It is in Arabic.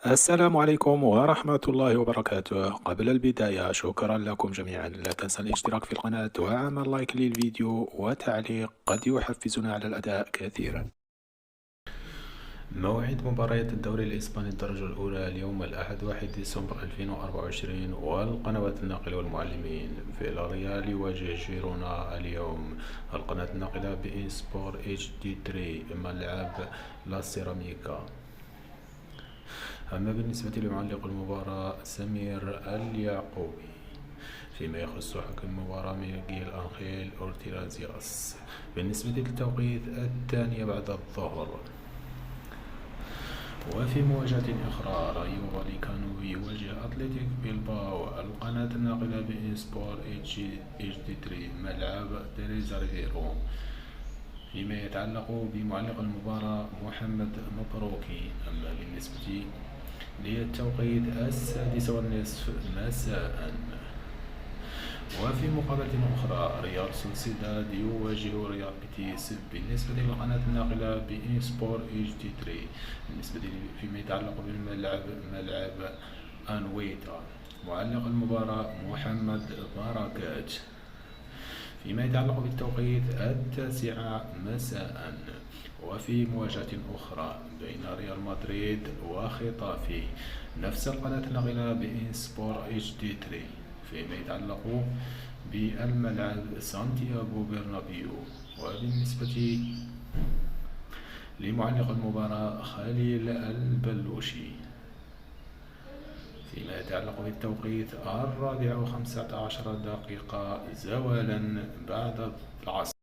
السلام عليكم ورحمة الله وبركاته. قبل البداية شكرا لكم جميعا، لا تنسى الاشتراك في القناة وعمل لايك للفيديو وتعليق قد يحفزنا على الأداء كثيرا. موعد مباريات الدوري الإسباني الدرجة الأولى اليوم الأحد 1 ديسمبر 2024، والقنوات الناقلة والمعلمين: فيلاريال يواجه جيرونا اليوم. القناة الناقلة بإن سبور اتش دي 3 ملعب لا سيراميكا. أما بالنسبة لمعلق المباراة سمير اليعقوبي. فيما يخص حكم المباراة ميغيل أنخيل أورتيرازياس. بالنسبة للتوقيت 2 بعد الظهر. وفي مواجهة أخرى رايو فاليكانو يواجه أتلتيك بيلباو. القناة الناقلة بإن سبور اتش دي 3 ملعب تيريزا ريفيرو. فيما يتعلق بمعلق المباراة محمد مبروكي. أما بالنسبة للتوقيت 1:30 مساء. وفي مقابلة أخرى ريال سوسيداد يواجه ريال بيتيس. بالنسبة للقناة الناقلة بإن سبور اتش دي 3، بالنسبة فيما يتعلق بالملعب ملعب أنويتا. معلق المباراة محمد بركات. فيما يتعلق بالتوقيت 9 مساء. وفي مواجهة أخرى بين ريال مدريد وخطافي، نفس القناة الناقلة بإن سبور اتش دي 3. فيما يتعلق بالملعب سانتياغو برنابيو. وبالنسبة لمعلق المباراة خليل البلوشي. فيما يتعلق بالتوقيت 4:15 زوالا بعد العصر.